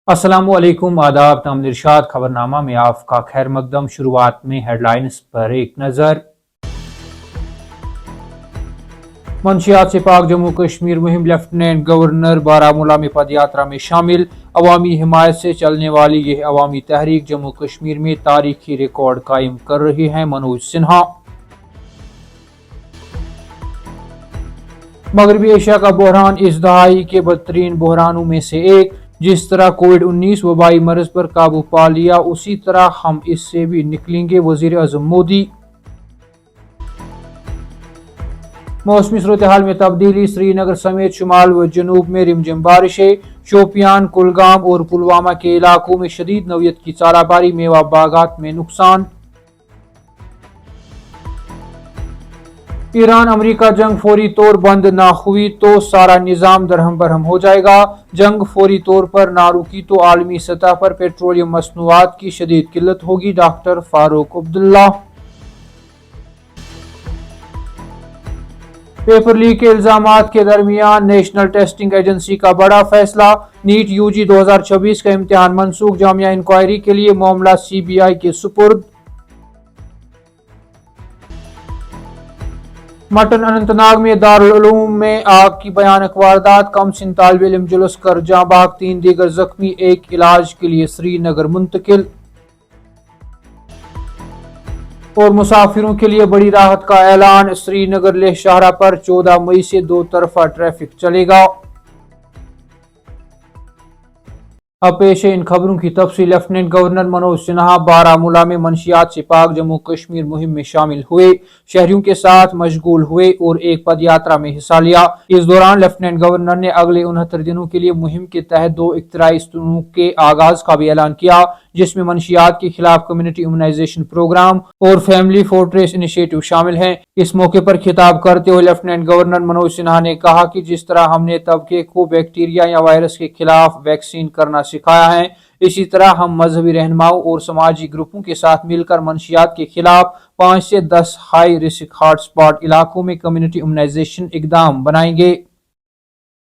अस्सलाम वालेकुम, आदाब। नाम इरशाद खबरनामा में आपका खैर मकदम। शुरुआत में हेडलाइंस पर एक नज़र। मंशियात से पाक जम्मू कश्मीर मुहिम, लेफ्टिनेंट गवर्नर बारामूला में पदयात्रा में शामिल। अवामी हिमायत से चलने वाली यह अवामी तहरीक जम्मू कश्मीर में तारीखी रिकॉर्ड कायम कर रही है, मनोज सिन्हा। मगरबी एशिया का बहरान इस दहाई के बदतरीन बहरानों में से एक। जिस तरह कोविड-19 वबाई मर्ज पर काबू पा लिया, उसी तरह हम इससे भी निकलेंगे, वजीर आज़म मोदी। मौसमी सूरत हाल में तब्दीली, श्रीनगर समेत शुमाल व जनूब में रिमझिम बारिशें। शोपियान, कुलगाम और पुलवामा के इलाकों में शदीद नौयत की चाराबारी, मेवा बागात में नुकसान। ईरान अमेरिका जंग फौरी तौर बंद ना हुई तो सारा निजाम दरहम बरहम हो जाएगा। जंग फौरी तौर पर ना रुकी तो आलमी सतह पर पेट्रोलियम मसनूआत की शदीद किल्लत होगी, doctor Farooq Abdullah. Paper leak के इल्जामात के दरमियान नेशनल टेस्टिंग एजेंसी का बड़ा फैसला। नीट यूजी 2026 का इम्तिहान मनसूख, जामिया इंक्वायरी के लिए मामला CBI के सुपुर्द। मटन अनंतनाग में दारुल उलूम में आग की भयानक वारदात, कम सिन तालिब इल्म जुलूस कर जाँ बहक, 3 दीगर जख्मी, एक इलाज के लिए श्रीनगर मुंतकिल। और मुसाफिरों के लिए बड़ी राहत का ऐलान, श्रीनगर लेह शाहरा पर 14 मई से 2 तरफा ट्रैफिक चलेगा। अब पेश है इन खबरों की तफसील। लेफ्टिनेंट गवर्नर मनोज सिन्हा बारामूला में मंशियात से पाक जम्मू कश्मीर मुहिम में शामिल हुए, शहरियों के साथ मशगूल हुए और एक पदयात्रा में हिस्सा लिया। इस दौरान लेफ्टिनेंट गवर्नर ने अगले 69 दिनों के लिए मुहिम के तहत 2 इख्तिराई स्तरों के आगाज का भी ऐलान किया, जिसमें मंशियात के खिलाफ कम्युनिटी इम्यूनाइजेशन प्रोग्राम और फैमिली फोर्ट्रेस इनिशिएटिव शामिल हैं। इस मौके पर खिताब करते हुए लेफ्टिनेंट गवर्नर मनोज सिन्हा ने कहा कि जिस तरह हमने तबके को बैक्टीरिया या वायरस के खिलाफ वैक्सीन करना सिखाया है, इसी तरह हम मजहबी रहनुमाओं और समाजी ग्रुपों के साथ मिलकर मंशियात के खिलाफ 5 से 10 हाई रिस्क हॉटस्पॉट इलाकों में कम्युनिटी इम्यूनाइजेशन इकदाम बनाएंगे।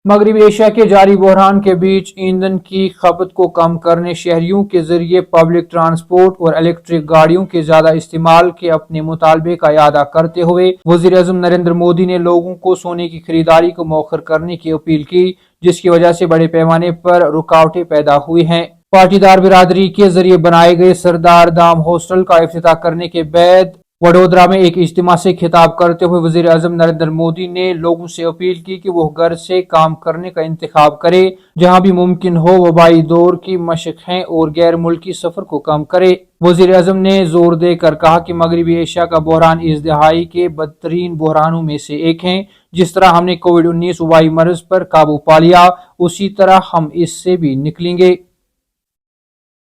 मगरबी एशिया के जारी बहरान के बीच ईंधन की खपत को कम करने, शहरियों के जरिए पब्लिक ट्रांसपोर्ट और इलेक्ट्रिक गाड़ियों के ज्यादा इस्तेमाल के अपने मुतालबे का इयादा करते हुए वजीर आज़म नरेंद्र मोदी ने लोगों को सोने की खरीदारी को मौखर करने की अपील की, जिसकी वजह से बड़े पैमाने पर रुकावटें पैदा हुई हैं। पाटीदार बिरादरी के जरिए बनाए गए सरदार दाम हॉस्टल का इफ्तिताह करने के बाद वडोदरा में एक इज्तिमा से खिताब करते हुए वजीर आज़म नरेंद्र मोदी ने लोगों से अपील की कि वो घर से काम करने का इंतखाब करे, जहां भी मुमकिन हो वबाई दौर की मशक़ें और गैर मुल्की सफर को कम करे। वजीर आज़म ने जोर देकर कहा कि मगरबी एशिया का बहरान इस दहाई के बदतरीन बहरानों में से एक है। जिस तरह हमने कोविड-19 वबाई मर्ज पर काबू पा लिया, उसी तरह हम इससे भी निकलेंगे।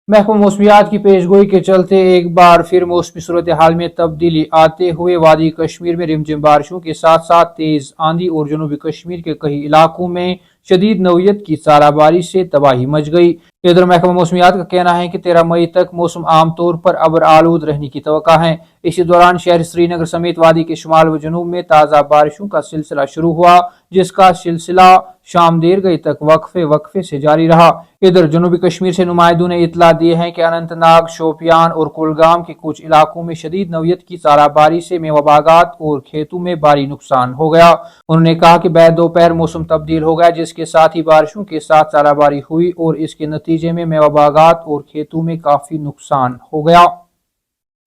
महकमा मौसमियात की पेशगोई के चलते एक बार फिर मौसमी सूरत हाल में तब्दीली आते हुए वादी कश्मीर में रिमझिम बारिशों के साथ साथ तेज आंधी और जनूबी कश्मीर के कई इलाकों में शदीद नौयत की चाराबारी से तबाही मच गई। इधर महकमा मौसमियात का कहना है कि 13 मई तक मौसम आमतौर पर अबर आलूद रहने की तवक्का है। इसी दौरान शहर श्रीनगर समेत वादी के शुमाल व जनूब में ताज़ा बारिशों का सिलसिला शुरू हुआ, जिसका सिलसिला शाम देर गई तक वक्फे से जारी रहा। इधर जनूबी कश्मीर से नुमाइंदों ने इतला दी है कि अनंतनाग, शोपियान और कुलगाम के कुछ इलाकों में शदीद नौयत की चाराबारी से मेवा बागात और खेतों में भारी नुकसान हो गया। उन्होंने कहा कि बाद दोपहर मौसम तब्दील हो गया, जिसके साथ ही बारिशों के साथ चाराबारी हुई और इसके नतीजे में मेवा बागात और खेतों में काफी नुकसान हो गया।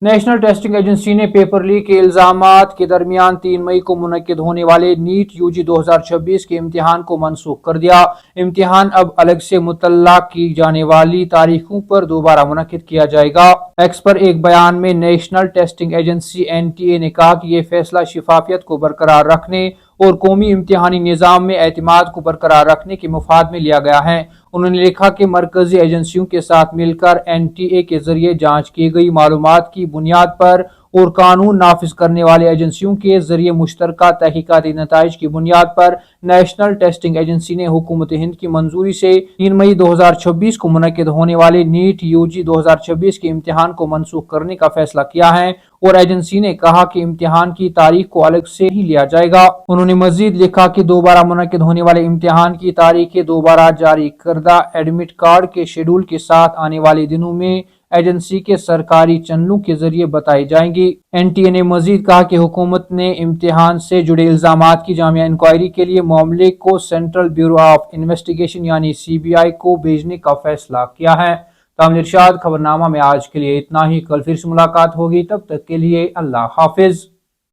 नेशनल टेस्टिंग एजेंसी ने पेपर लीक के इल्जामात के दरमियान 3 मई को मुनक्किद होने वाले नीट यूजी 2026 के इम्तिहान को मनसूख कर दिया। इम्तिहान अब अलग से मुतल्ला की जाने वाली तारीखों पर दोबारा मुनक्किद किया जाएगा। एक्स पर एक बयान में नेशनल टेस्टिंग एजेंसी NTA ने कहा कि यह फैसला शिफाफियत को बरकरार रखने और कौमी इम्तिहानी निज़ाम में एतमाद को बरकरार रखने के मफाद में लिया गया है। उन्होंने लिखा कि मरकजी एजेंसियों के साथ मिलकर NTA के जरिए जांच की गई मालूमात की बुनियाद पर اور قانون نافذ کرنے والی ایجنسیوں کے ذریعے مشترکہ تحقیقاتی نتائج کی بنیاد پر نیشنل ٹیسٹنگ ایجنسی نے حکومت ہند کی منظوری سے 3 مئی 2026 کو منعقد ہونے والے نیٹ UG 2026 کے امتحان کو منسوخ کرنے کا فیصلہ کیا ہے، اور ایجنسی نے کہا کہ امتحان کی تاریخ کو الگ سے ہی لیا جائے گا۔ انہوں نے مزید لکھا کہ دوبارہ منعقد ہونے والے امتحان کی تاریخیں دوبارہ جاری کردہ ایڈمٹ کارڈ کے شیڈول کے ساتھ آنے والے دنوں میں ایجنسی کے سرکاری چینلوں کے ذریعے بتائی جائیں گی۔ NTA نے مزید کہا کہ حکومت نے امتحان سے جڑے الزامات کی جامع انکوائری کے لیے معاملے کو سینٹرل بیورو آف انویسٹیگیشن یعنی CBI کو بھیجنے کا فیصلہ کیا ہے۔ تامل ارشاد خبرنامہ میں آج کے لیے اتنا ہی، کل پھر سے ملاقات ہوگی، تب تک کے لیے اللہ حافظ۔